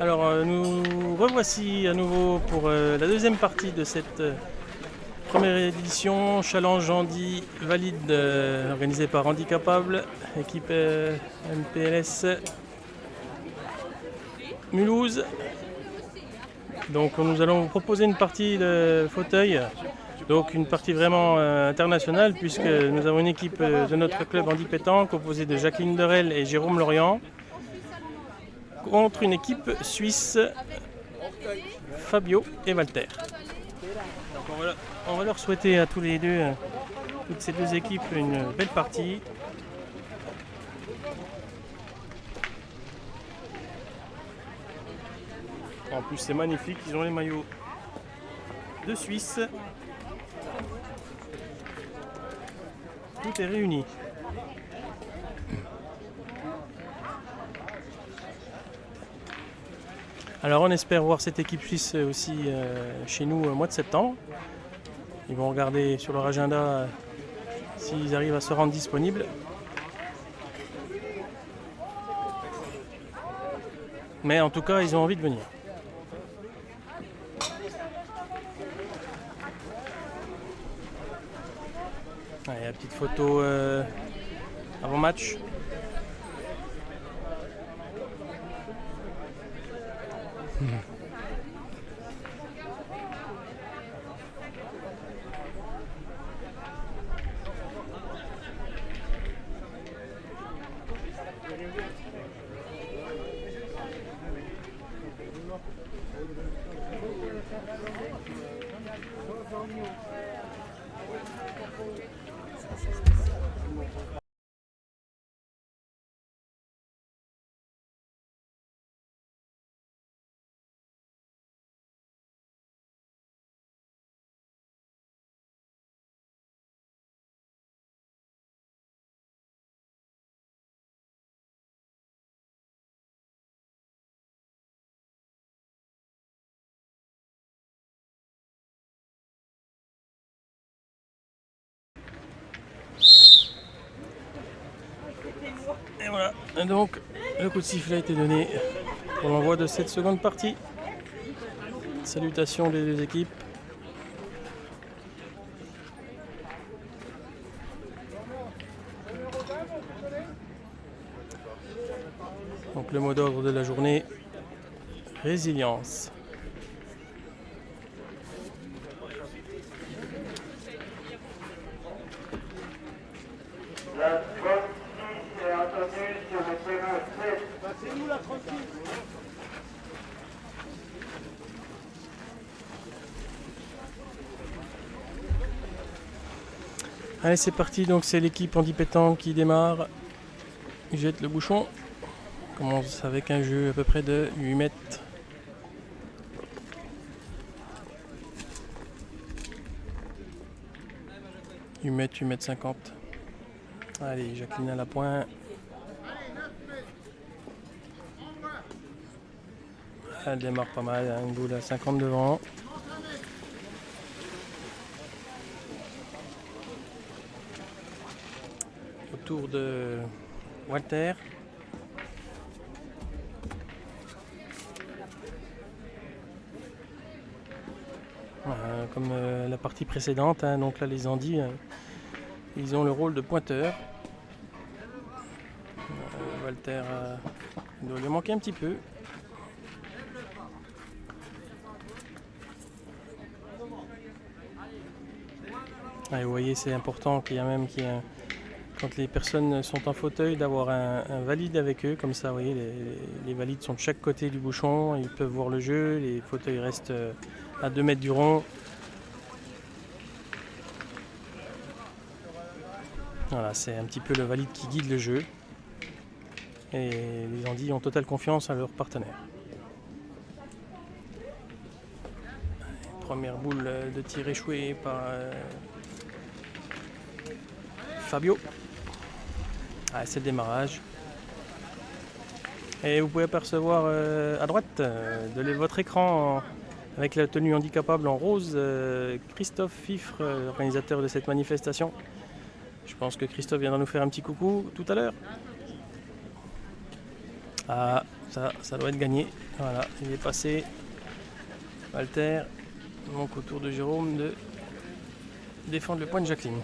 Alors nous revoici à nouveau pour la deuxième partie de cette première édition Challenge Handi Valide organisée par Handicapable, équipe MPLS Mulhouse. Donc nous allons vous proposer une partie de fauteuil, donc une partie vraiment internationale, puisque nous avons une équipe de notre club Handi Pétanque composée de Jacqueline Derel et Jérôme Lorient contre une équipe suisse, Fabio et Walter. Donc on va leur souhaiter à tous les deux, toutes ces deux équipes, une belle partie. En plus c'est magnifique, ils ont les maillots de Suisse. Tout est réuni. Alors on espère voir cette équipe suisse aussi chez nous au mois de septembre. Ils vont regarder sur leur agenda s'ils arrivent à se rendre disponibles. Mais en tout cas, ils ont envie de venir. Allez, la petite photo avant match. Et voilà, donc le coup de sifflet a été donné pour l'envoi de cette seconde partie. Salutations des deux équipes. Donc le mot d'ordre de la journée, résilience. La 36 est attendue sur le terrain 7. Passez-nous la 36. Allez, c'est parti, donc c'est l'équipe Handi Pétanque qui démarre. Il jette le bouchon. On commence avec un jeu à peu près de 8 mètres. « 8 mètres 50. Allez, Jacqueline à la pointe. Elle démarre pas mal, hein, une boule à 50 devant. Autour de Walter. Comme la partie précédente, hein, donc là les Handis, ils ont le rôle de pointeur. Walter doit lui manquer un petit peu. Allez, vous voyez, c'est important qu'il y a même quand les personnes sont en fauteuil, d'avoir un valide avec eux. Comme ça, vous voyez, les valides sont de chaque côté du bouchon, ils peuvent voir le jeu, les fauteuils restent à 2 mètres du rond. Voilà, c'est un petit peu le valide qui guide le jeu. Et les Handis ont totale confiance à leur partenaire. Première boule de tir échouée par Fabio. Ah, c'est le démarrage. Et vous pouvez apercevoir à droite de votre écran, avec la tenue handicapable en rose, Christophe Fifre, organisateur de cette manifestation. Je pense que Christophe viendra nous faire un petit coucou tout à l'heure. Ah, Ça doit être gagné. Voilà, il est passé. Walter. Donc au tour de Jérôme de défendre le point de Jacqueline.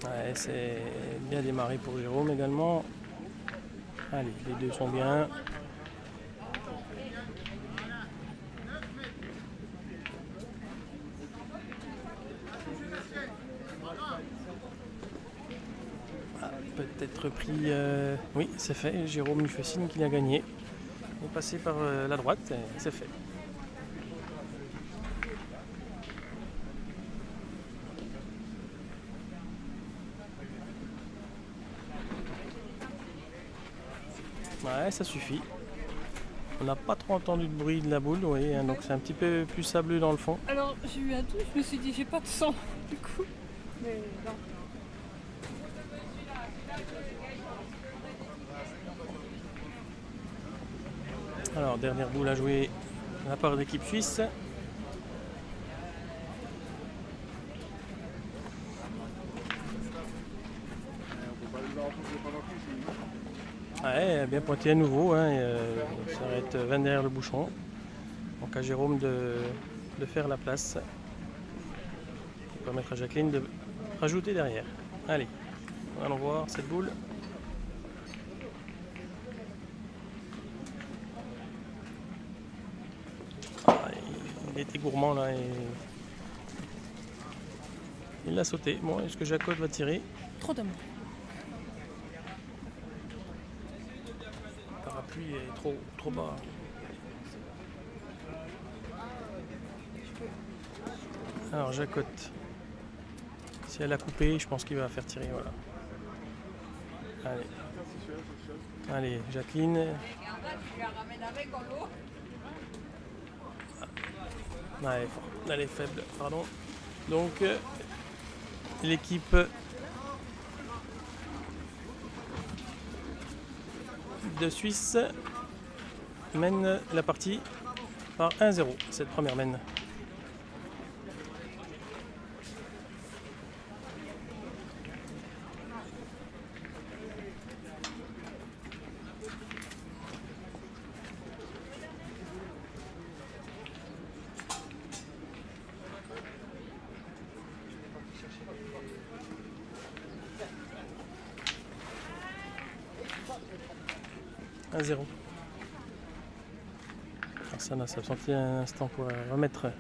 Ouais, c'est bien démarré pour Jérôme également. Allez, les deux sont bien. Peut-être pris. Oui, c'est fait. Jérôme lui fait signe qu'il a gagné. Il est passé par la droite et c'est fait. Ouais, ça suffit. On n'a pas trop entendu de bruit de la boule, oui, hein, donc c'est un petit peu plus sableux dans le fond. Alors j'ai eu un doute, je me suis dit j'ai pas de sang du coup. Mais non. Alors, dernière boule à jouer de la part de l'équipe suisse. Ouais, bien pointé à nouveau, hein, ça va être 20 derrière le bouchon. Donc à Jérôme de faire la place. Pour permettre à Jacqueline de rajouter derrière. Allez, allons voir cette boule. Ah, il était gourmand là et il l'a sauté. Bon, est-ce que Jacob va tirer? Trop d'amour. Le parapluie est trop bas. Alors Jacotte, si elle a coupé, je pense qu'il va faire tirer. Voilà. Allez, Jacqueline. Elle est faible, pardon. Donc l'équipe de Suisse mène la partie par 1-0. Cette première mène. Ça a absenté un instant pour remettre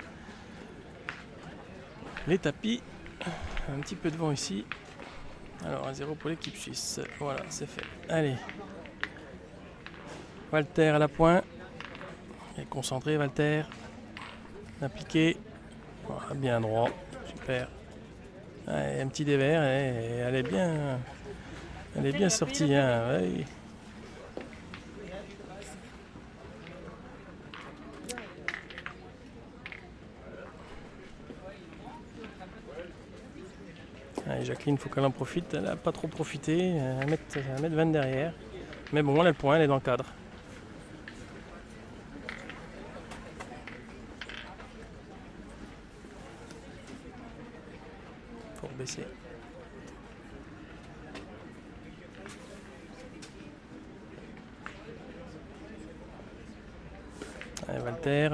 les tapis. Un petit peu de vent ici. Alors 1-0 pour l'équipe suisse. Voilà, c'est fait. Allez. Walter à la pointe. Et concentré Walter. Appliqué. Voilà, bien droit. Super. Allez, un petit dévers. Et elle est bien sortie. Hein, ouais. Allez, Jacqueline, il faut qu'elle en profite. Elle n'a pas trop profité. Elle va mettre 20 derrière. Mais bon, elle a le point, elle est dans le cadre. Pour baisser. Allez, Walter.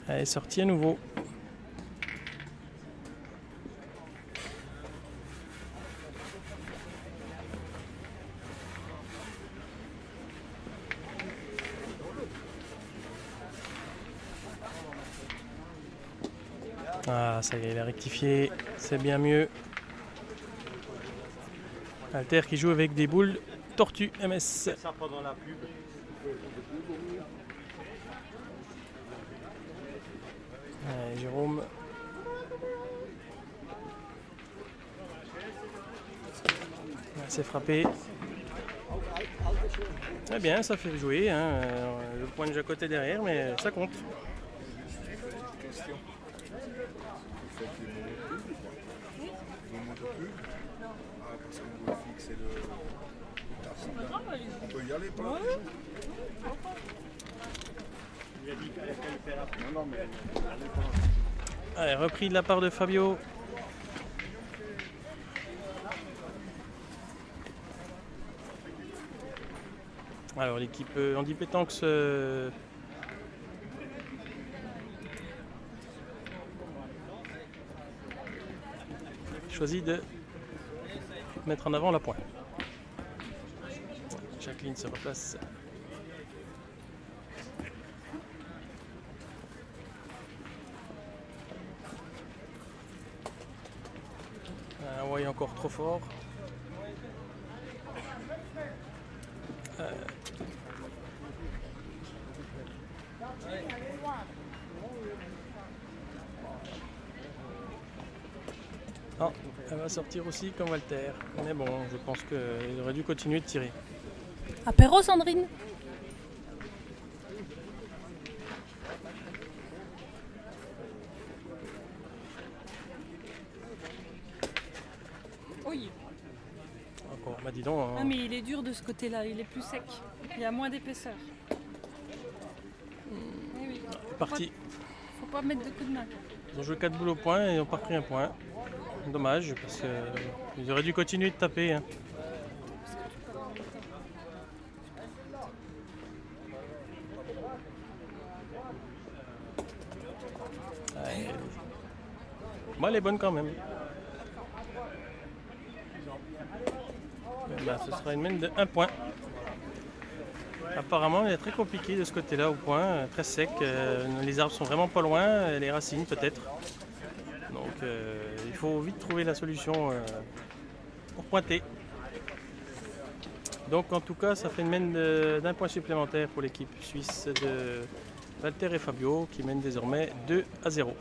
Elle est sortie à nouveau. Ah, ça y est, il a rectifié. C'est bien mieux. Walter qui joue avec des boules Tortue MS. Ça pendant la pub. Allez, Jérôme. C'est frappé. Très bien, ça fait jouer. Hein. Le point de Jacotte est derrière, mais ça compte. On peut y aller, pas? Allez, repris de la part de Fabio. Alors l'équipe Handi Pétanque choisit de mettre en avant la pointe. Jacqueline se replace. Ouais, encore trop fort. Ah, elle va sortir aussi comme Walter. Mais bon, je pense qu'il aurait dû continuer de tirer. Apéro, Sandrine? Oui. Encore, bah dis donc. Ah, mais il est dur de ce côté-là, il est plus sec. Il y a moins d'épaisseur. Eh oui. Parti. Faut pas mettre de coups de main. Ils ont joué 4 boules au point et ils n'ont pas pris un point. Dommage, parce qu'ils auraient dû continuer de taper. Hein. Bon, elle est bonne quand même. Ben, ce sera une mène de 1 point. Apparemment, il est très compliqué de ce côté-là au point, très sec. Les arbres sont vraiment pas loin, les racines peut-être. Donc il faut vite trouver la solution pour pointer. Donc en tout cas, ça fait une mène d'un point supplémentaire pour l'équipe suisse de Walter et Fabio qui mène désormais 2-0.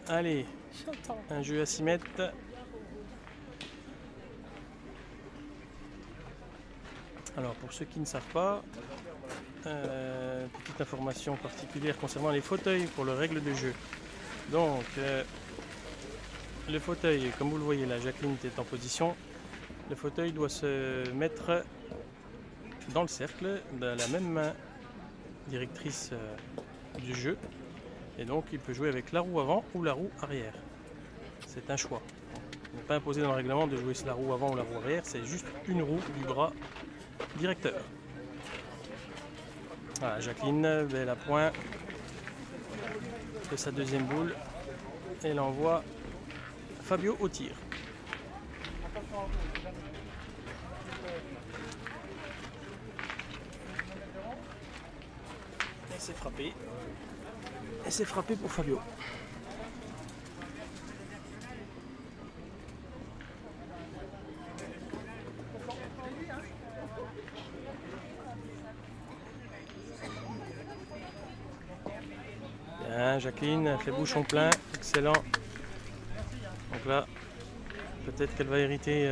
Allez, un jeu à 6 mètres. Alors pour ceux qui ne savent pas, petite information particulière concernant les fauteuils pour le règle de jeu. Donc le fauteuil, comme vous le voyez là, Jacqueline est en position. Le fauteuil doit se mettre dans le cercle de la même main directrice du jeu. Et donc il peut jouer avec la roue avant ou la roue arrière. C'est un choix. Il n'est pas imposé dans le règlement de jouer la roue avant ou la roue arrière, c'est juste une roue du bras directeur. Voilà, Jacqueline met la pointe de sa deuxième boule et elle envoie Fabio au tir. Et c'est frappé. Et c'est frappé pour Fabio. Bien, Jacqueline fait bouchon plein, excellent. Donc là, peut-être qu'elle va hériter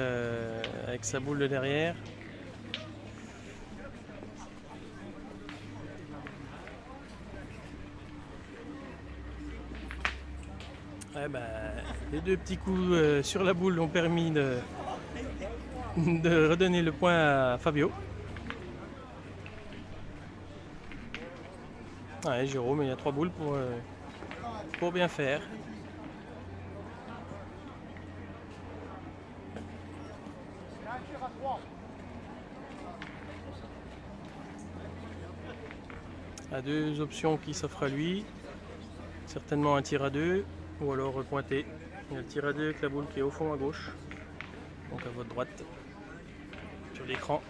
avec sa boule de derrière. Ouais, bah, les deux petits coups sur la boule ont permis de redonner le point à Fabio. Ouais, Jérôme, il y a 3 boules pour bien faire. Il y a 2 options qui s'offrent à lui. Certainement un tir à 2 ou alors pointer. Il y a le tir à 2 avec la boule qui est au fond à gauche. Donc à votre droite sur l'écran.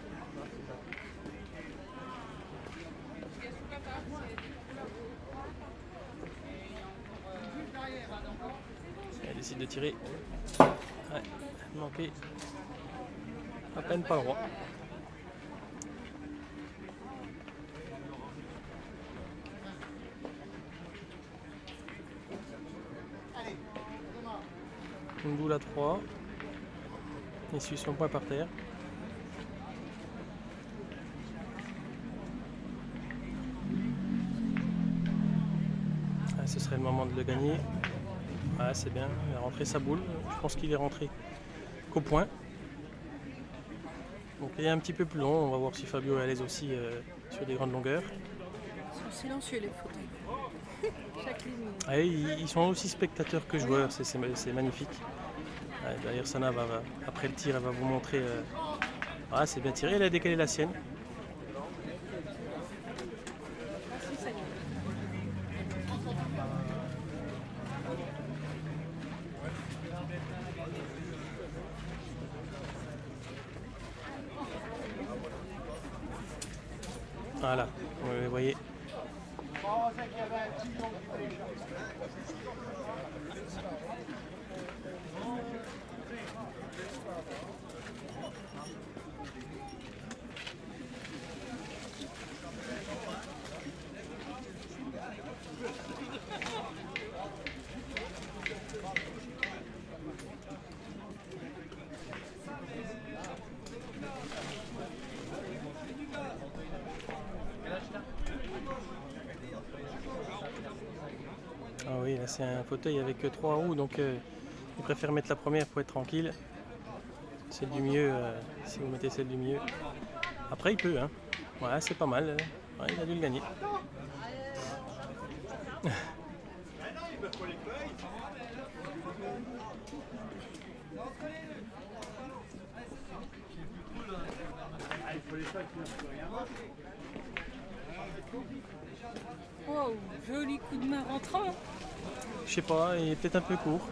Elle décide de tirer. Ouais, manqué. À peine pas le droit. Une boule à 3. Il suit son point par terre. Ah, ce serait le moment de le gagner. Ah, c'est bien, il a rentré sa boule. Je pense qu'il est rentré qu'au point. Donc il est un petit peu plus long. On va voir si Fabio est à l'aise aussi sur des grandes longueurs. Ils sont silencieux les fauteuils. Chaque ligne. Ah, ils sont aussi spectateurs que joueurs, c'est magnifique. Ah, d'ailleurs, Sana après le tir, elle va vous montrer. Ah, c'est bien tiré, elle a décalé la sienne. Voilà, vous voyez. Ah oui, là c'est un fauteuil avec 3 roues, donc il préfère mettre la première pour être tranquille. Celle du milieu, si vous mettez celle du milieu. Après il peut, hein. Ouais, c'est pas mal. Ouais, il a dû le gagner. Wow, joli coup de main rentrant. Je sais pas, il est peut-être un peu court.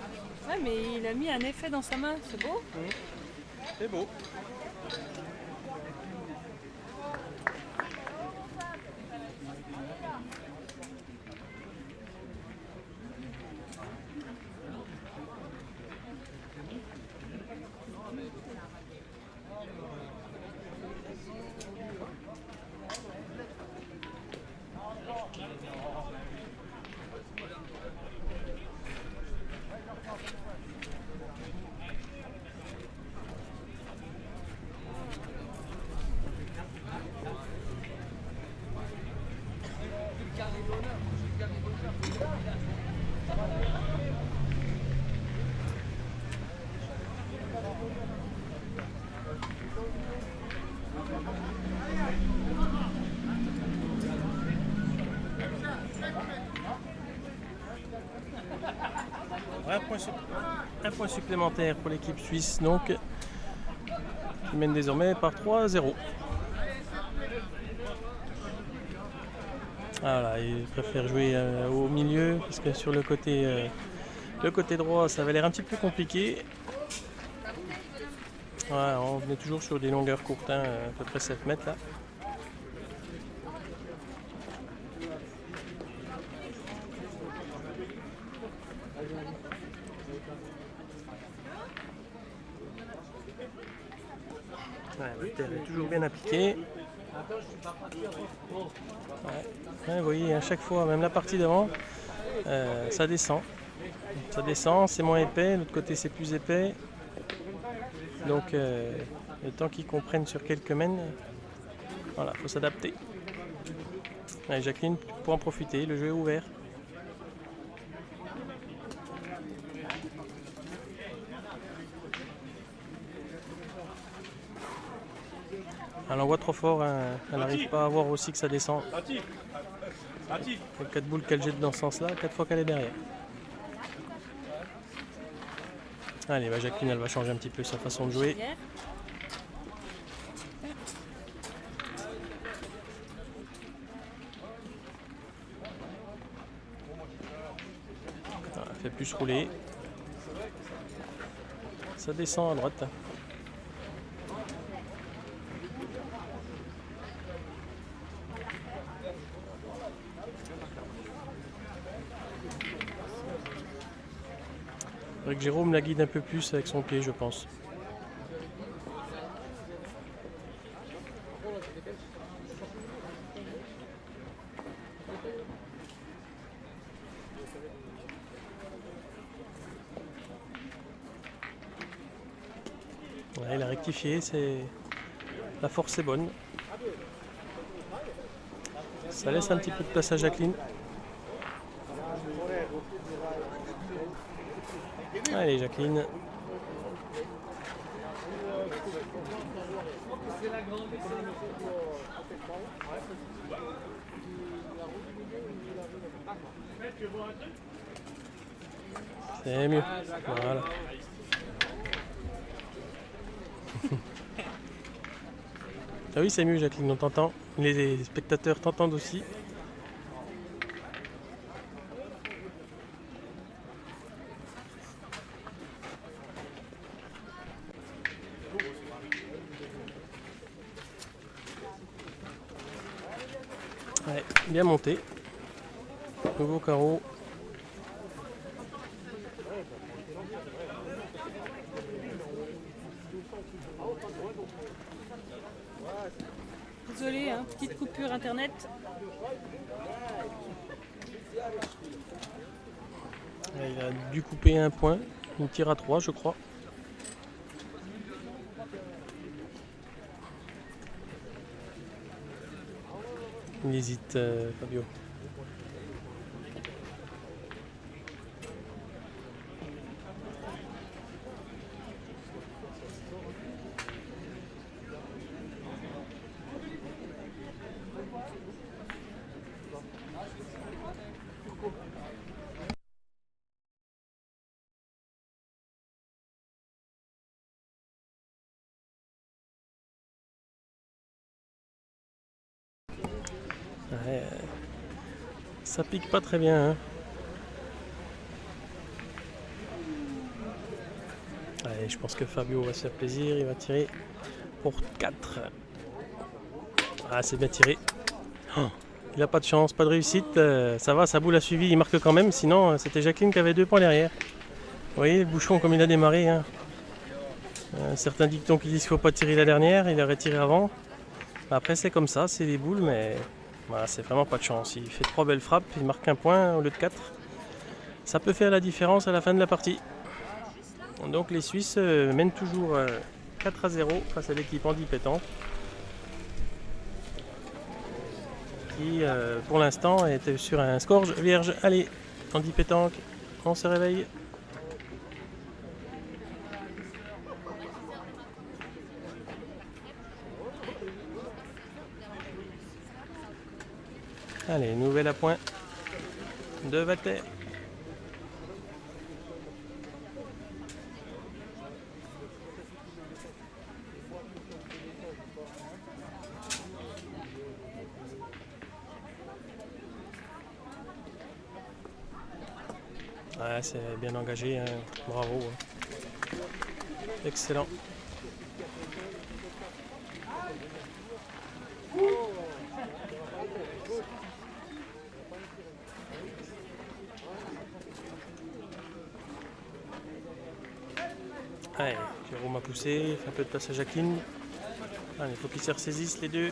Ouais, mais il a mis un effet dans sa main, c'est beau. C'est beau. Un point supplémentaire pour l'équipe suisse, donc qui mène désormais par 3-0. Voilà, il préfère jouer au milieu parce que sur le côté droit, ça avait l'air un petit peu compliqué. Voilà, on venait toujours sur des longueurs courtes, hein, à peu près 7 mètres là. Ouais, le terre est toujours bien appliqué. Ouais, vous voyez, à chaque fois, même la partie d'avant, ça descend. Ça descend, c'est moins épais, l'autre côté c'est plus épais. Donc le temps qu'ils comprennent sur quelques mènes, voilà, faut s'adapter. Ouais, Jacqueline, pour en profiter, le jeu est ouvert. Elle envoie trop fort, hein. Elle n'arrive pas à voir aussi que ça descend. Il y a 4 boules qu'elle jette dans ce sens-là, 4 fois qu'elle est derrière. Allez, bah Jacqueline, elle va changer un petit peu sa façon de jouer. Voilà, elle fait plus rouler. Ça descend à droite. Il faudrait que Jérôme la guide un peu plus avec son pied, je pense. Là, il a rectifié, la force est bonne. Ça laisse un petit peu de place à Jacqueline. Allez Jacqueline. C'est mieux. Voilà. Ah oui, c'est mieux Jacqueline, on t'entend. Les spectateurs t'entendent aussi. Ouais, bien monté. Nouveau carreau. Désolée, hein, petite coupure internet. Il a dû couper un point. Il tire à 3, je crois. Il hésite, Fabio. Ouais, ça pique pas très bien. Hein. Allez, je pense que Fabio va se faire plaisir. Il va tirer pour 4. Ah, c'est bien tiré. Oh, il n'a pas de chance, pas de réussite. Ça va, sa boule a suivi, il marque quand même. Sinon, c'était Jacqueline qui avait 2 points derrière. Vous voyez le bouchon comme il a démarré. Hein. Certains dictons qui disent qu'il ne faut pas tirer la dernière. Il aurait tiré avant. Après, c'est comme ça, c'est les boules, mais voilà, c'est vraiment pas de chance. Il fait 3 belles frappes, il marque un point au lieu de 4. Ça peut faire la différence à la fin de la partie. Donc les Suisses mènent toujours 4-0 face à l'équipe Handi Pétanque. Qui pour l'instant est sur un score vierge. Allez, Handi Pétanque, on se réveille. Allez, nouvelle à point de Vater. Ouais, c'est bien engagé, hein. Bravo. Hein. Excellent. Allez, Jérôme a poussé, il fait un peu de place à Jacqueline. Allez, il faut qu'ils se ressaisissent les deux.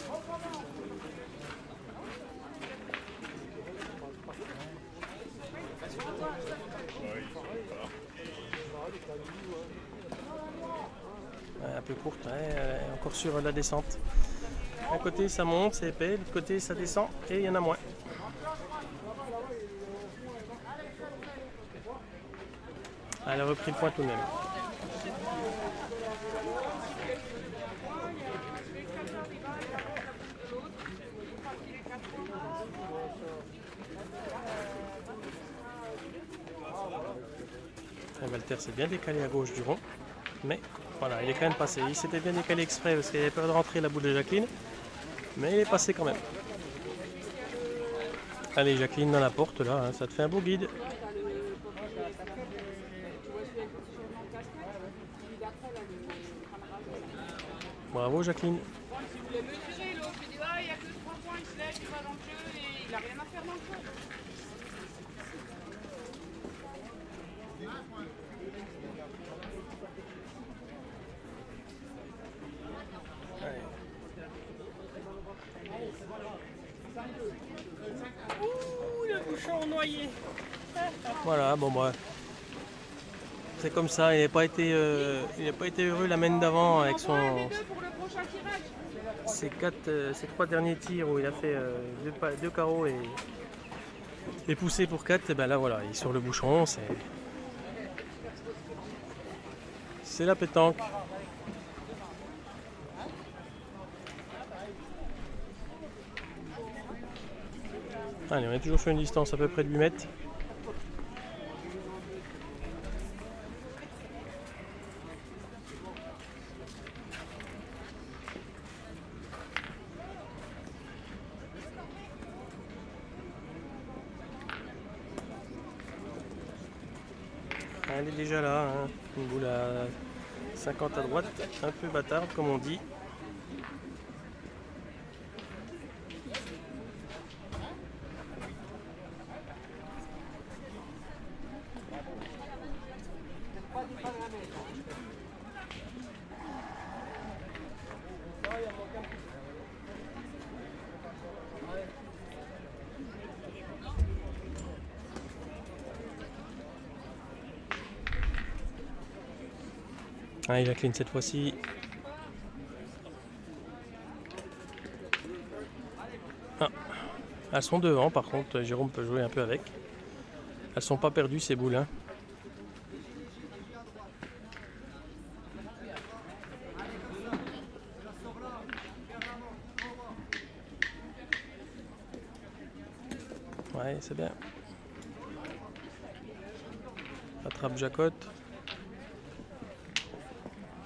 Ouais, un peu courte, ouais, encore sur la descente. D'un côté ça monte, c'est épais, de l'autre côté ça descend et il y en a moins. Elle a repris le point tout de même. Walter s'est bien décalé à gauche du rond, mais voilà, il est quand même passé. Il s'était bien décalé exprès parce qu'il avait peur de rentrer la boule de Jacqueline, mais il est passé quand même. Allez, Jacqueline dans la porte là, hein, ça te fait un beau guide. Bravo Jacqueline. Il voulait mesurer l'autre, il dit ah il n'y a que 3 points, il se lève, il va dans le jeu et il n'a rien à faire dans le jeu. Ouh, le bouchon noyé. Voilà, bon bah. c'est comme ça, il n'a pas été heureux la main d'avant avec Envoie un des deux pour le prochain tirage. ses 3 derniers tirs où il a fait 2 carreaux et poussé pour 4. Et ben là voilà, il est sur le bouchon, c'est la pétanque. Allez, on est toujours sur une distance à peu près de 8 mètres. Elle est déjà là, hein. Une boule à 50 à droite, un peu bâtarde comme on dit. Ah, il a clean cette fois-ci. Ah, elles sont devant par contre, Jérôme peut jouer un peu avec. Elles sont pas perdues ces boules. Hein. Ouais, c'est bien. Attrape Jacotte.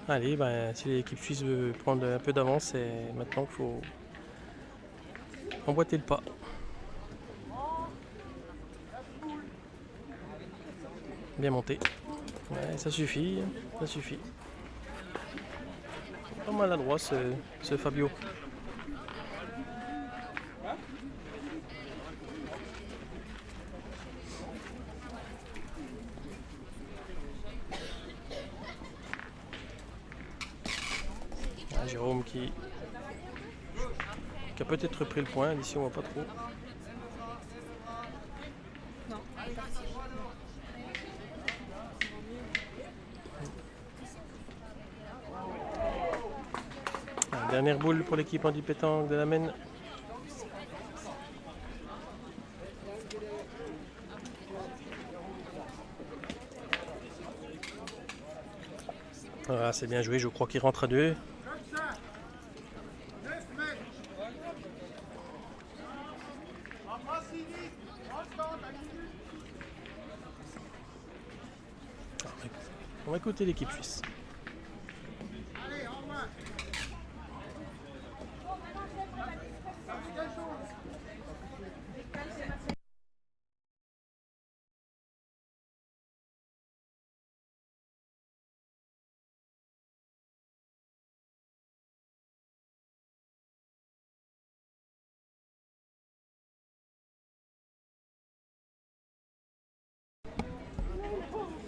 Allez, ben, si l'équipe suisse veut prendre un peu d'avance, c'est maintenant qu'il faut emboîter le pas. Bien monté. Ouais, ça suffit, ça suffit. Pas maladroit ce Fabio. Jérôme qui a peut-être pris le point, d'ici on voit pas trop. Dernière boule pour l'équipe handi pétanque de la Maine. Voilà, c'est bien joué, je crois qu'il rentre à 2. On va écouter l'équipe suisse.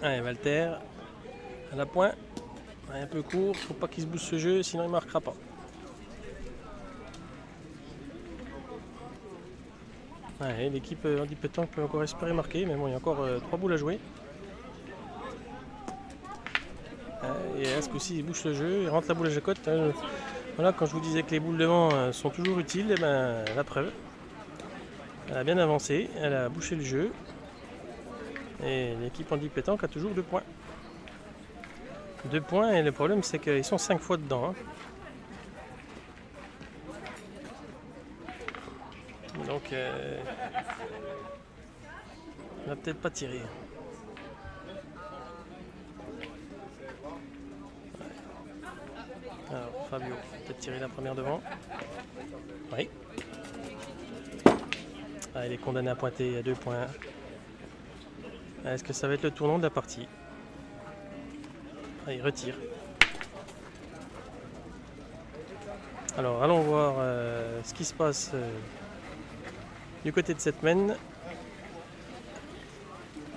Allez, Walter, à la pointe, un peu court, faut pas qu'il se bouge ce jeu, sinon il marquera pas. Allez, l'équipe handi pétanque peut encore espérer marquer, mais bon, il y a encore 3 boules à jouer. Et à ce coup-ci, il bouge le jeu, il rentre la boule à Jacotte. Voilà, quand je vous disais que les boules devant sont toujours utiles, et ben, la preuve. Elle a bien avancé, elle a bouché le jeu. Et l'équipe handi pétanque a toujours 2 points. 2 points, et le problème c'est qu'ils sont 5 fois dedans. Hein. Donc, on va peut-être pas tirer. Alors, Fabio, peut-être tirer la première devant. Oui. Ah, il est condamné à pointer à 2 points. Est-ce que ça va être le tournant de la partie? Ah, il retire. Alors, allons voir ce qui se passe du côté de cette Maine.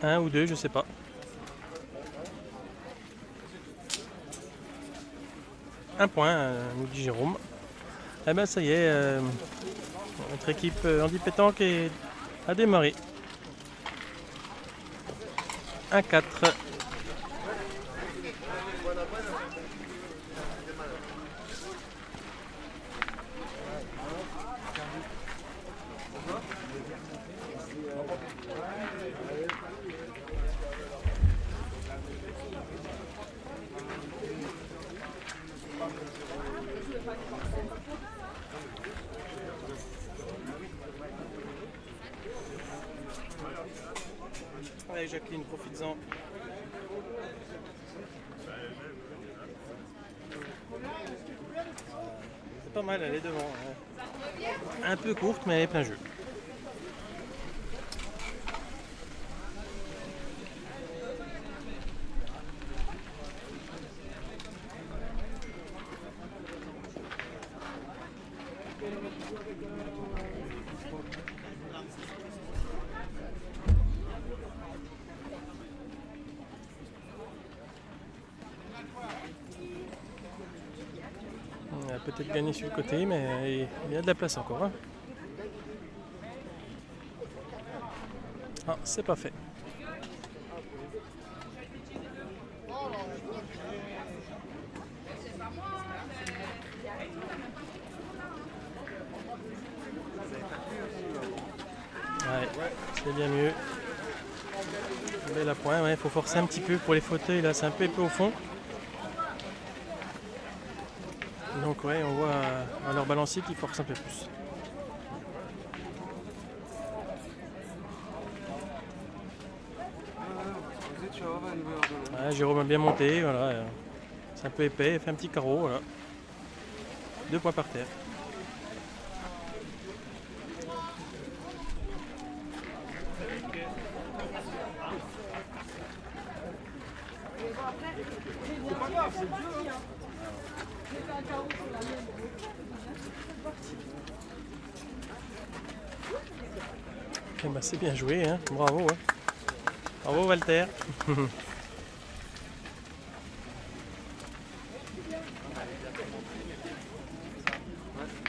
1 ou 2, je sais pas. Un point, nous dit Jérôme. Eh ben ça y est, notre équipe handi pétanque a démarré. 1-4. Jacqueline, profites-en. C'est pas mal, elle est devant. Un peu courte, mais elle est plein jeu. On a peut-être gagné sur le côté, mais il y a de la place encore. Hein. Ah, c'est pas fait. Ouais, c'est bien mieux. Belle à point, ouais, faut forcer un petit peu pour les fauteuils, là c'est un peu au fond. Donc ouais, on voit à leur balancier qu'ils forcent un peu plus. Ouais, Jérôme a bien monté, voilà. C'est un peu épais, il fait un petit carreau, voilà. 2 points par terre. Eh ben, c'est bien joué, hein. Bravo. Hein. Bravo Walter.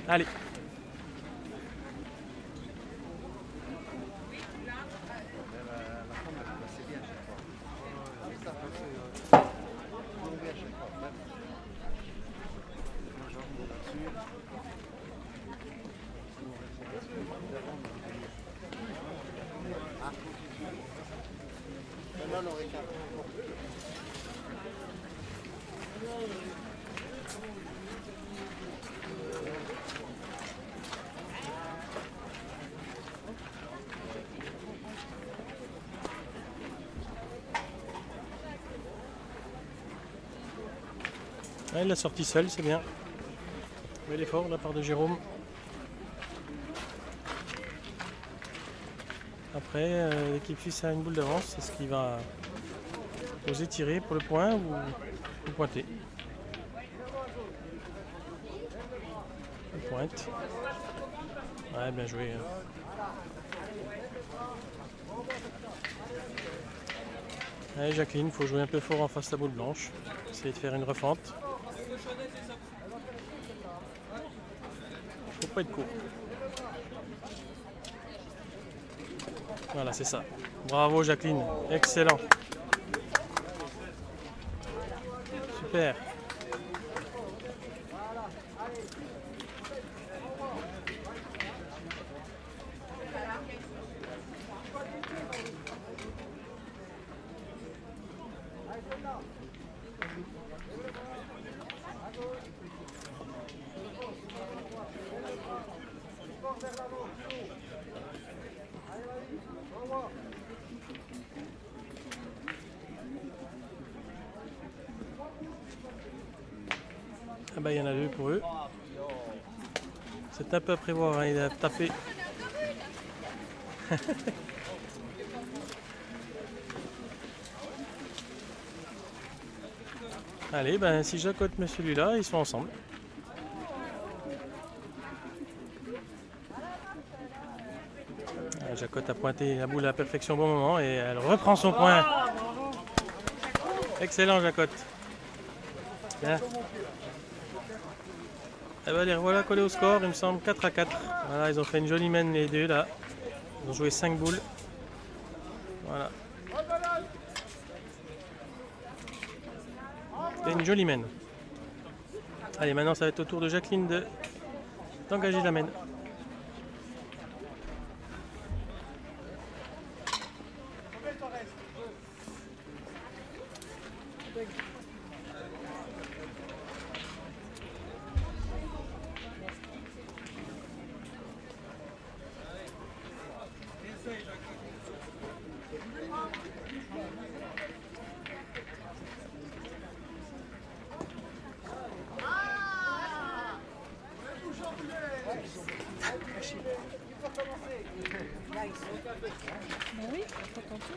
Allez. Ouais, il l'a sorti seul, c'est bien. Bel effort de la part de Jérôme. Après, l'équipe suisse a une boule d'avance. Est-ce qu'il va oser tirer pour le point ou pointer? Il pointe. Ouais, bien joué. Allez, Jacqueline, il faut jouer un peu fort en face de la boule blanche. Essayer de faire une refente. Faut pas être court. Voilà, c'est ça. Bravo Jacqueline, excellent. Super. Ah bah il y en a 2 pour eux. C'est un peu à prévoir, hein, il a tapé. Allez, ben si Jacotte met celui-là, ils sont ensemble. Jacotte a pointé la boule à la perfection au bon moment et elle reprend son point. Excellent Jacotte. Bien. Et ben les revoilà collés au score, il me semble 4-4. Voilà, ils ont fait une jolie main les deux là. Ils ont joué 5 boules. Voilà. C'est une jolie main. Allez, maintenant ça va être au tour de Jacqueline d'engager la main. Bah oui, faut tenter.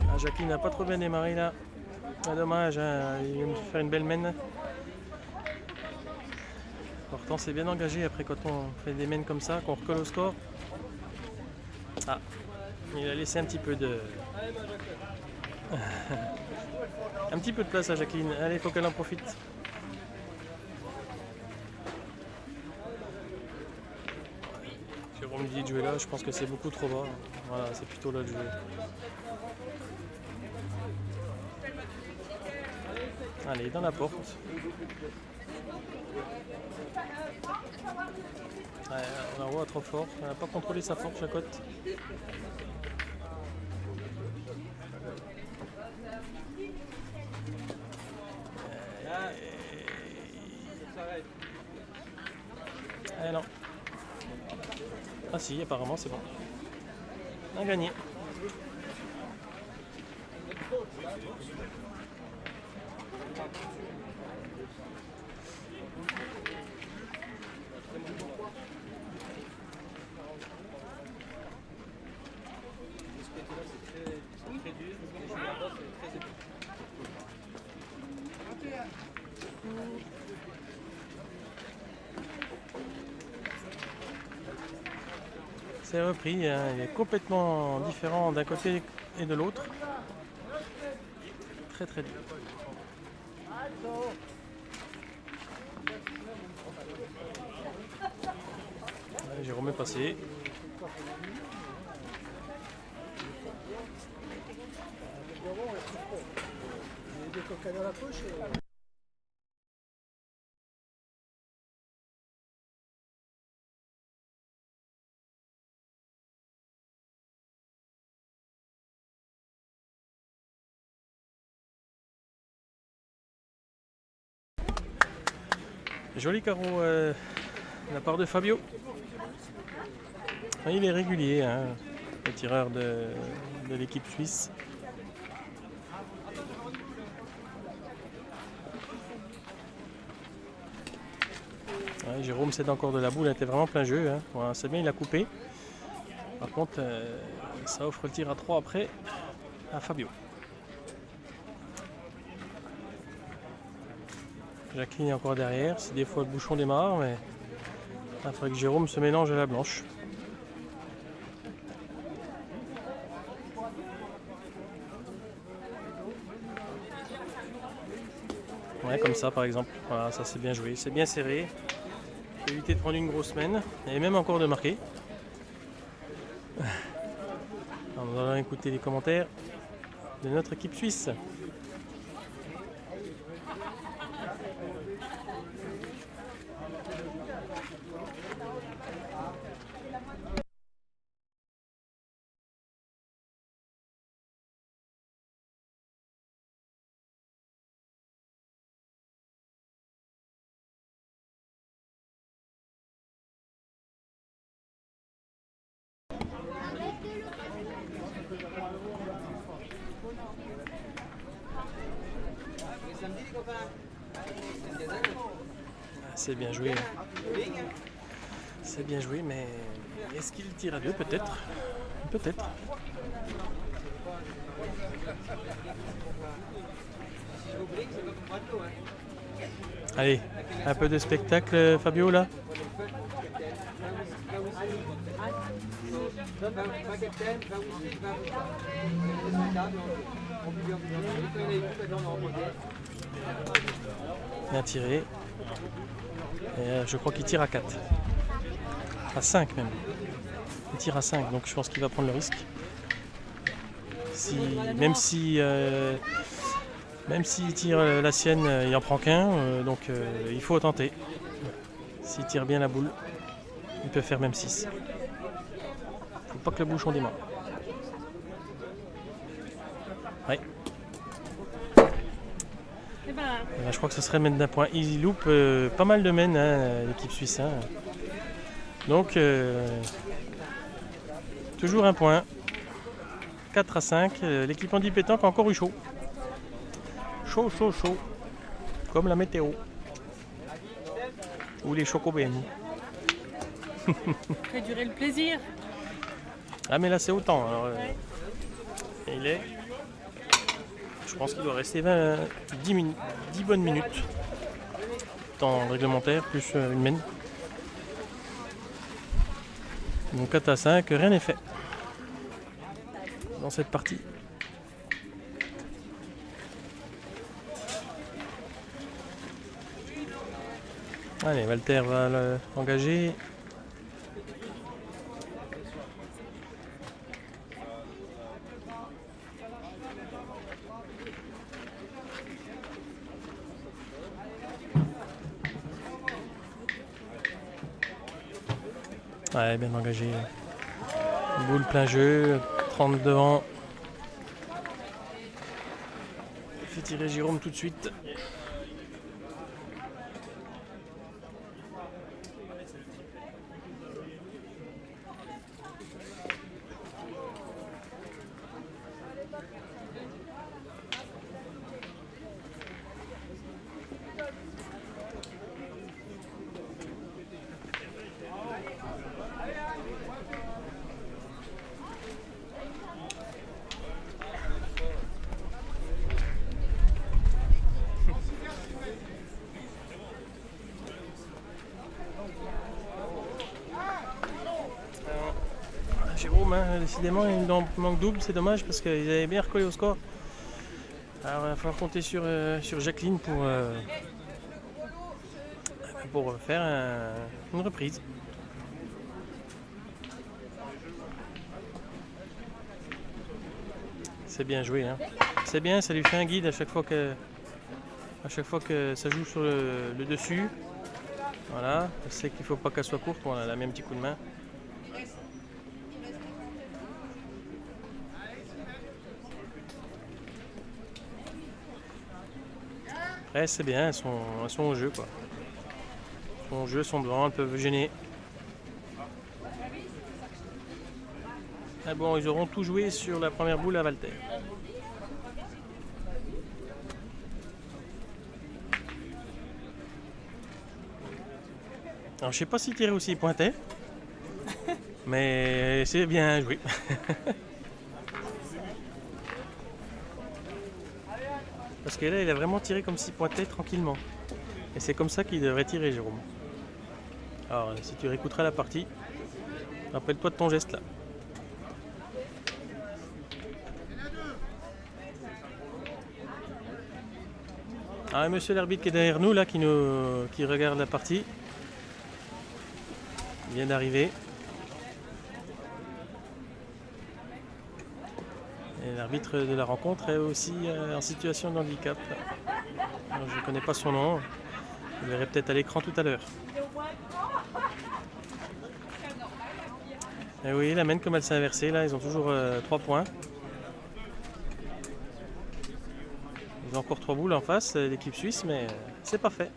Ah, Jacqueline n'a pas trop bien démarré là. Ah, dommage, hein, il vient de faire une belle mène. Pourtant c'est bien engagé après quand on fait des mènes comme ça, qu'on recolle au score. Ah, il a laissé un petit peu de... un petit peu de place à Jacqueline. Allez, il faut qu'elle en profite. Jérôme dit de jouer là, je pense que c'est beaucoup trop bas. Voilà, c'est plutôt là de jouer. Allez, dans la porte. Ouais, on la voit trop fort. Elle n'a pas contrôlé sa force, Jacotte. Non. Ah si, apparemment c'est bon. On a gagné. C'est repris, hein, il est complètement différent d'un côté et de l'autre. Très très dur. Ouais, Jérôme est passé. Joli carreau de la part de Fabio. Il est régulier, hein, le tireur de l'équipe suisse. Ouais, Jérôme cède encore de la boule, elle était vraiment plein jeu. Hein. Voilà, c'est bien, il a coupé. Par contre, ça offre le tir à 3 après à Fabio. Jacqueline est encore derrière, si des fois le bouchon démarre, mais il faudrait que Jérôme se mélange à la blanche. Ouais, comme ça par exemple. Voilà, ça c'est bien joué, c'est bien serré. Faut éviter de prendre une grosse mène et même encore de marquer. Alors, nous allons écouter les commentaires de notre équipe suisse. C'est bien joué. C'est bien joué, mais est-ce qu'il tire à deux? Peut-être. Peut-être. Allez, un peu de spectacle, Fabio, là. Bien tiré. Et je crois qu'il tire à 4. À 5 même. Il tire à 5, donc je pense qu'il va prendre le risque. Même s'il tire la sienne, il n'en prend qu'un. Donc il faut tenter. S'il tire bien la boule, il peut faire même 6. Il faut pas que le bouchon démarre. Ouais. Je crois que ce serait le mène d'un point. Il loupe pas mal de mènes, hein, l'équipe suisse. Hein. Donc, toujours un point. 4 à 5. L'équipe handi pétanque a encore eu chaud. Chaud. Comme la météo. Ou les chocobénis. Fait durer le plaisir. Ah mais là c'est autant. Alors, Ouais. il est... Je pense qu'il doit rester 10 bonnes minutes. Temps réglementaire, plus une mène. Donc 4 à 5, rien n'est fait. Dans cette partie. Allez, Walter va l'engager. Ouais, bien engagé. Boule plein jeu, 30 devant. Fait tirer Jérôme tout de suite. Jérôme, hein, décidément, il en manque double, c'est dommage parce qu'ils avaient bien recollé au score. Alors, il va falloir compter sur Jacqueline pour faire une reprise. C'est bien joué, hein. C'est bien, ça lui fait un guide à chaque fois que ça joue sur le dessus. Voilà, elle sait qu'il ne faut pas qu'elle soit courte, voilà, elle a mis un petit coup de main. Après, c'est bien, elles sont au jeu, quoi. Elles sont au jeu, elles sont devant, elles peuvent gêner. Ah bon, ils auront tout joué sur la première boule à Walter. Alors, je sais pas si tirer aussi pointait, mais c'est bien joué. Parce que là, il a vraiment tiré comme s'il pointait tranquillement. Et c'est comme ça qu'il devrait tirer, Jérôme. Alors, si tu réécouteras la partie, rappelle-toi de ton geste là. Ah, monsieur l'arbitre qui est derrière nous, là, qui regarde la partie. Il vient d'arriver. Et l'arbitre de la rencontre est aussi en situation de handicap. Alors, je ne connais pas son nom. Vous le verrez peut-être à l'écran tout à l'heure. Et oui, la mène comme elle s'est inversée, là, ils ont toujours 3 points. Ils ont encore 3 boules en face, l'équipe suisse, mais c'est pas fait.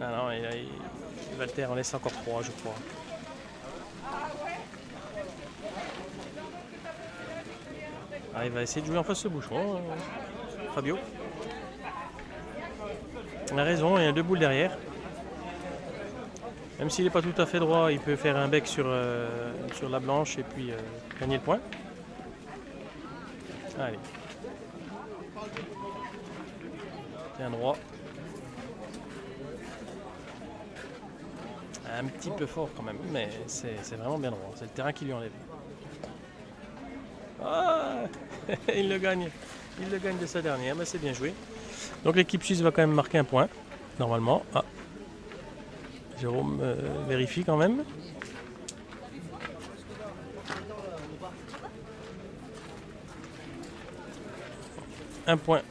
Ah non, Walter en laisse encore 3, je crois. Ah, il va essayer de jouer en face ce bouchon, Fabio. Il a raison, il y a 2 boules derrière. Même s'il n'est pas tout à fait droit, il peut faire un bec sur la blanche et puis gagner le point. Allez. Bien droit. Un petit peu fort quand même, mais c'est vraiment bien droit. C'est le terrain qui lui enlève. Ah, il le gagne. Il le gagne de sa dernière, mais c'est bien joué. Donc l'équipe suisse va quand même marquer un point, normalement. Ah. Jérôme vérifie quand même. Un point.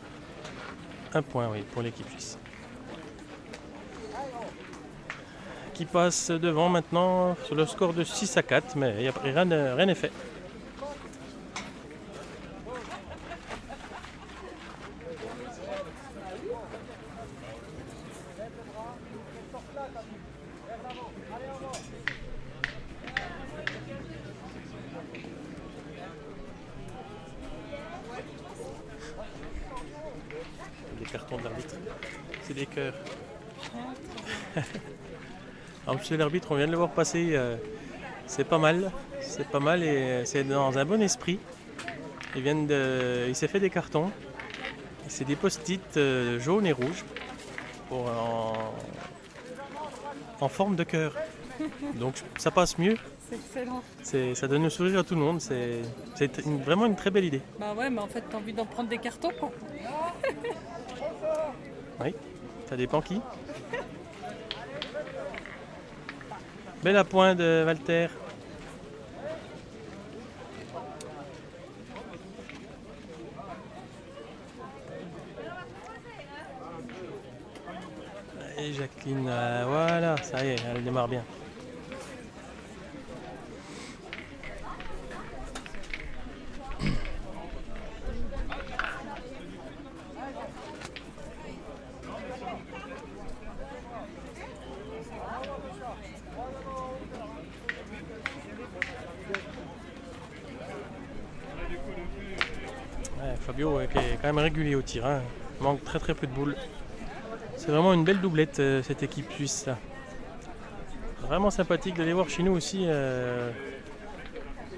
Un point, oui, pour l'équipe suisse. Qui passe devant maintenant sur le score de 6 à 4, mais rien n'est fait. cartons de l'arbitre. C'est des cœurs. Alors monsieur l'arbitre, on vient de le voir passer, c'est pas mal et c'est dans un bon esprit. Il s'est fait des cartons, c'est des post-it jaunes et rouges en forme de cœur. Donc ça passe mieux, C'est excellent. ça donne le sourire à tout le monde, c'est vraiment une très belle idée. Bah ouais, mais en fait, t'as envie d'en prendre des cartons, quoi. Oui, ça dépend qui. Bel appoint de Walter. Et Jacqueline, voilà, ça y est, elle démarre bien. Ouais, Fabio qui est quand même régulier au tir, hein. Il manque très peu de boules. C'est vraiment une belle doublette cette équipe suisse là. Vraiment sympathique de les voir chez nous aussi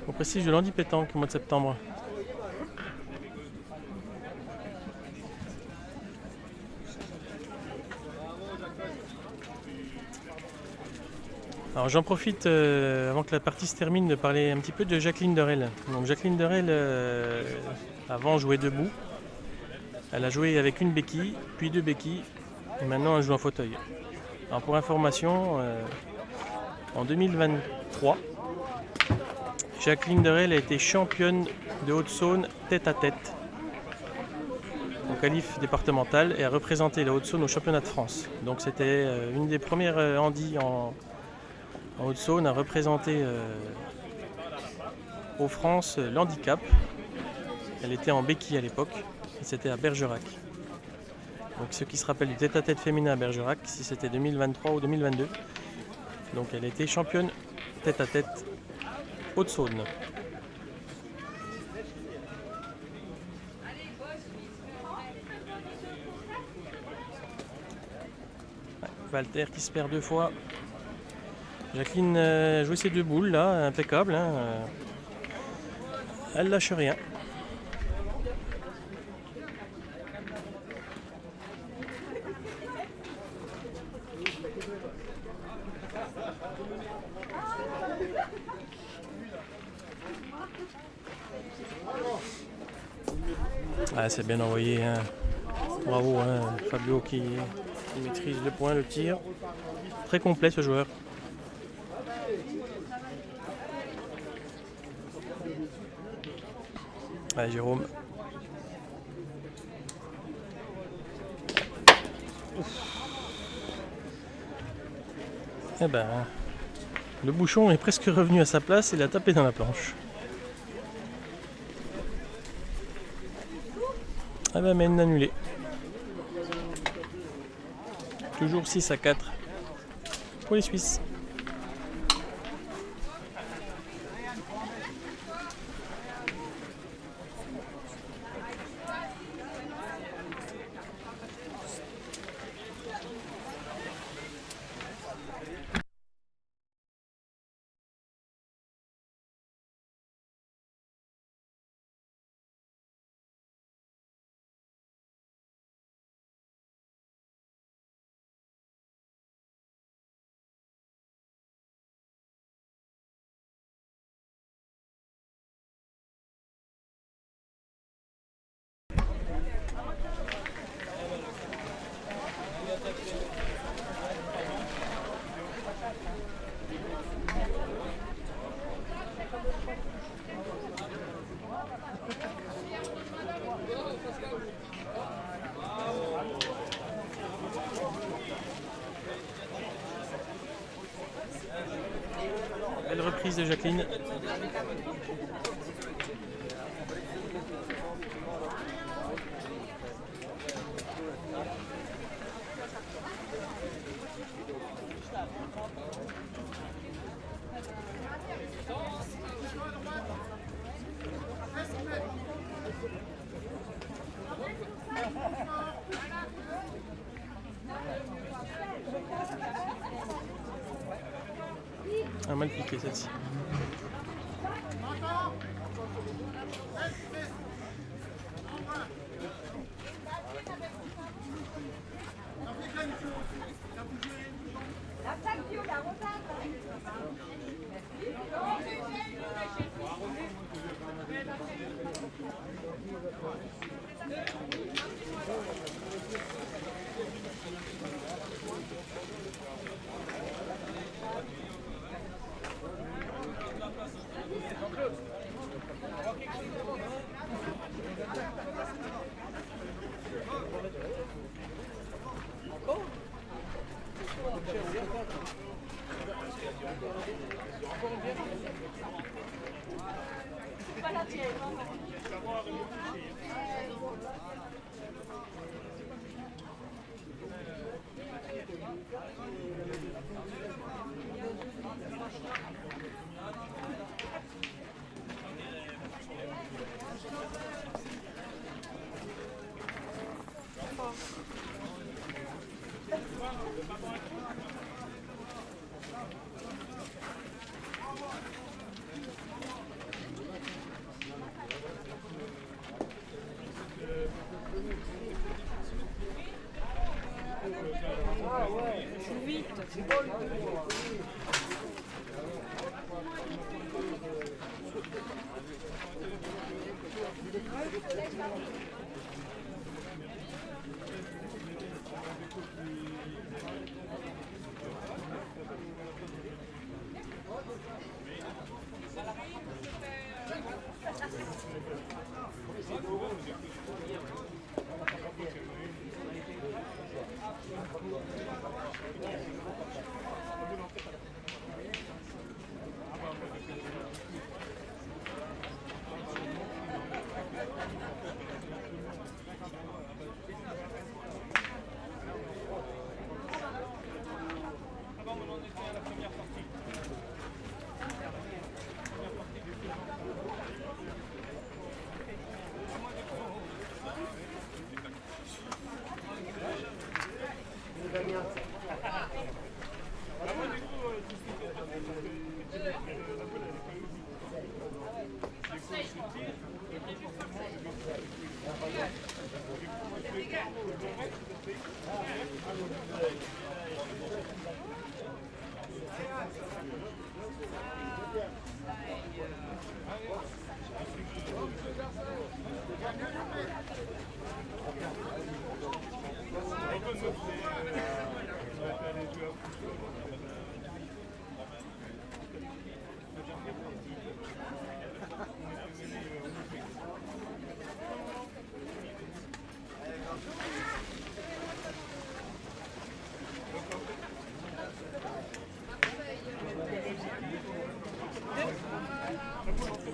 au prestige de l'Andy Pétanque au mois de septembre. Alors j'en profite avant que la partie se termine de parler un petit peu de Jacqueline Derel. Donc Jacqueline Derel avant jouait debout. Elle a joué avec une béquille, puis 2 béquilles, et maintenant elle joue en fauteuil. Alors pour information, en 2023, Jacqueline Derel a été championne de Haute-Saône tête à tête au qualif départemental et a représenté la Haute-Saône au championnat de France. Donc c'était une des premières handis en Haute-Saône à représenter aux France l'handicap. Elle était en béquille à l'époque et c'était à Bergerac. Donc ceux qui se rappellent du tête-à-tête féminin à Bergerac, si c'était 2023 ou 2022. Donc elle était championne tête-à-tête Haute-Saône. Walter qui se perd 2 fois. Jacqueline jouait ses 2 boules là, impeccable. Hein. Elle lâche rien. Ah, c'est bien envoyé. Hein. Bravo, hein. Fabio qui maîtrise le point, le tir. Très complet ce joueur. Allez, Jérôme. Eh ben, le bouchon est presque revenu à sa place et il a tapé dans la planche. Ah ben, mène annulé. Toujours 6-4 pour les Suisses. Belle reprise de Jacqueline. Ah, mal piqué celle-ci.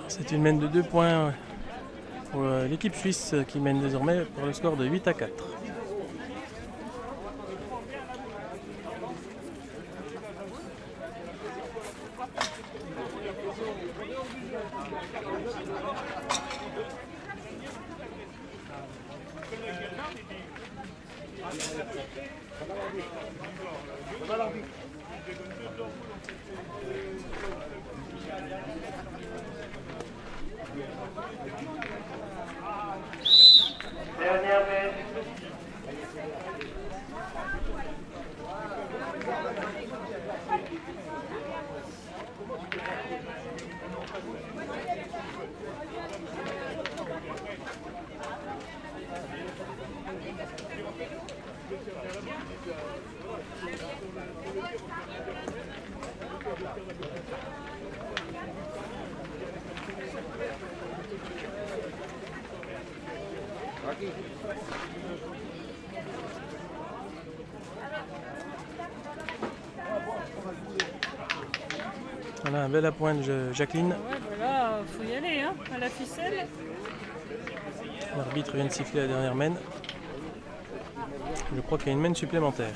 C'est une mène de 2 points pour l'équipe suisse qui mène désormais pour le score de 8-4. Dernière mène. Voilà un bel appoint de Jacqueline. Ouais, voilà, faut y aller, hein, à la ficelle. L'arbitre vient de siffler la dernière mène. Je crois qu'il y a une mène supplémentaire.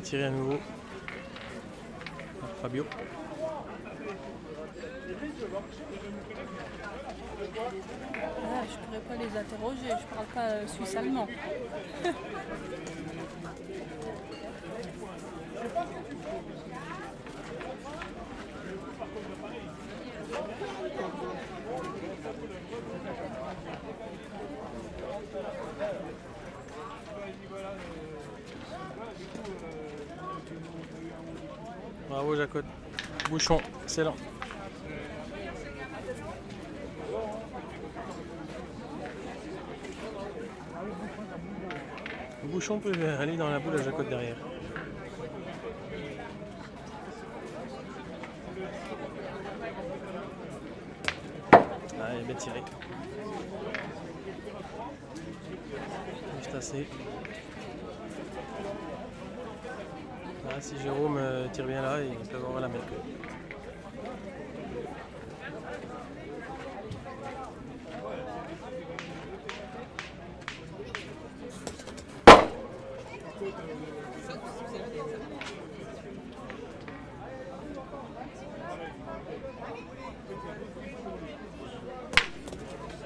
tirer à nouveau. par Fabio. Ah, je pourrais pas les interroger, je parle pas suisse-allemand. Bravo Jacotte. Bouchon, excellent. Bouchon peut aller dans la boule à Jacotte derrière. Ah, il est bien tiré. Juste assez. Ah, si Jérôme tire bien là, il peut avoir la main.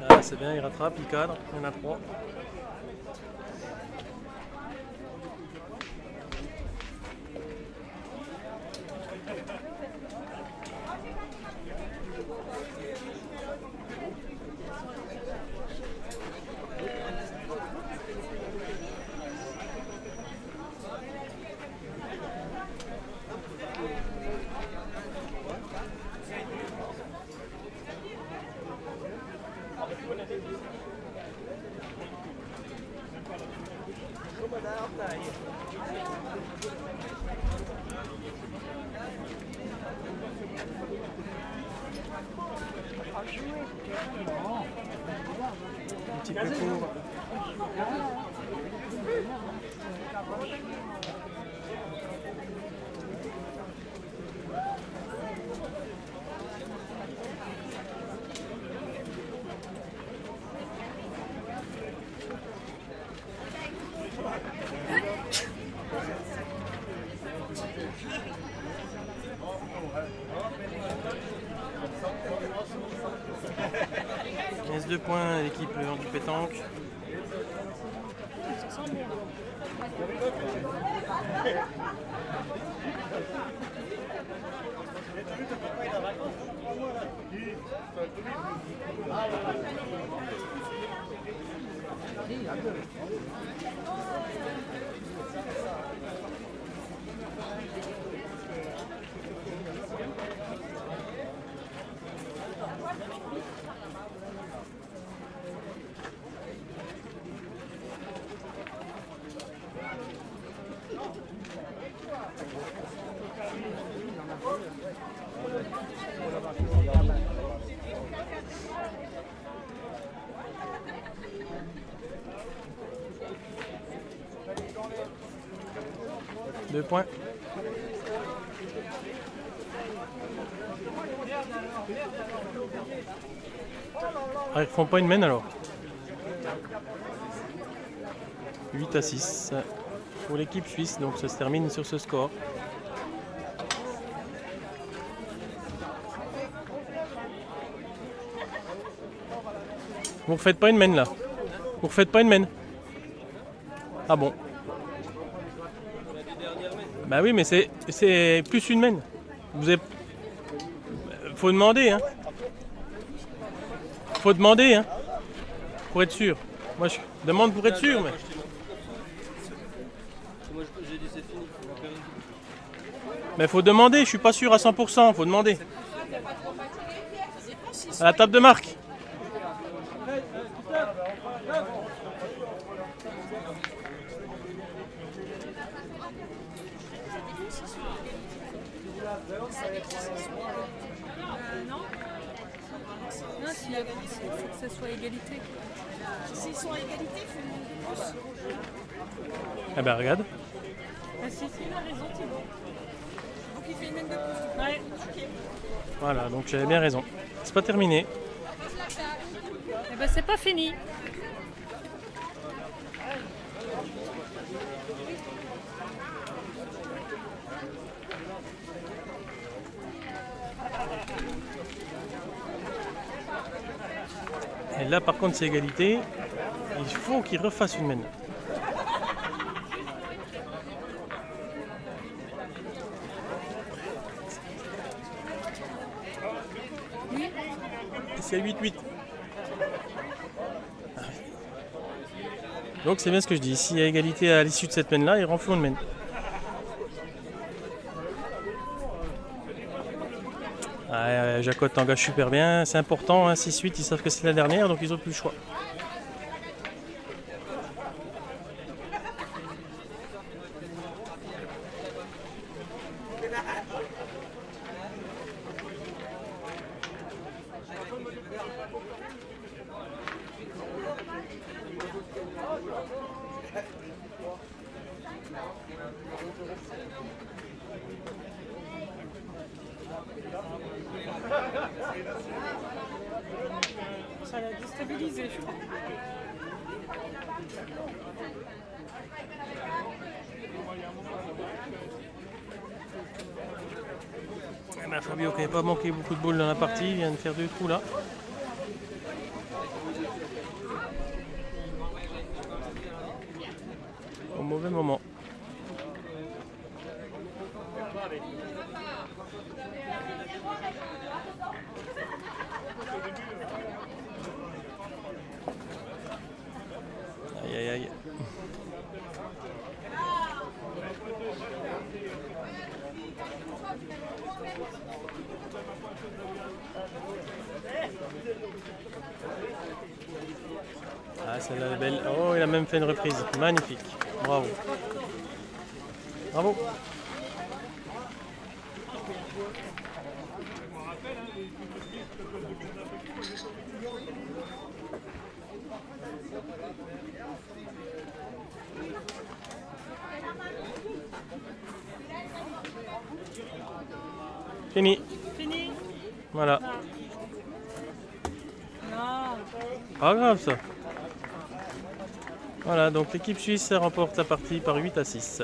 Ah, c'est bien, il rattrape, il cadre, il y en a 3. Un petit peu court. Il reste 2 points à l'équipe du pétanque. Deux points. Ah, ils font pas une main alors. 8-6 pour l'équipe suisse, donc ça se termine sur ce score. Vous refaites pas une main là. Vous refaites pas une main. Ah bon. Bah oui, mais c'est plus une main. Vous avez... Faut demander, hein. Faut demander, hein. Pour être sûr. Moi je demande pour être sûr, mais. Moi j'ai dit c'est fini. Mais faut demander, je suis pas sûr à 100%, faut demander. À la table de marque. Non, s'il y a égalité, il faut que ce soit égalité. S'ils sont à égalité, il faut une main de plus. Eh ben regarde. Ah, si, il a raison, Thibaut. Donc il fait une main de plus. Ouais. Ok. Voilà, donc j'avais bien raison. C'est pas terminé. Eh ben, c'est pas fini. Et là par contre c'est égalité. Il faut qu'il refasse une mène. C'est 8-8. Donc c'est bien ce que je dis. S'il y a égalité à l'issue de cette mène là, ils renflouent une mène. Jacotte engage super bien, c'est important, hein, 6-8, ils savent que c'est la dernière, donc ils n'ont plus le choix. Ça l'a déstabilisé, je crois. Fabio qui n'avait pas manqué beaucoup de boules dans la partie, vient de faire 2 trous là. Au mauvais moment. Aïe aïe aïe. Ah, celle-là est belle. Oh, il a même fait une reprise. Magnifique. Bravo. Bravo. Fini. Fini. Voilà. Non. Pas grave ça. Voilà, donc l'équipe suisse remporte la partie par 8-6.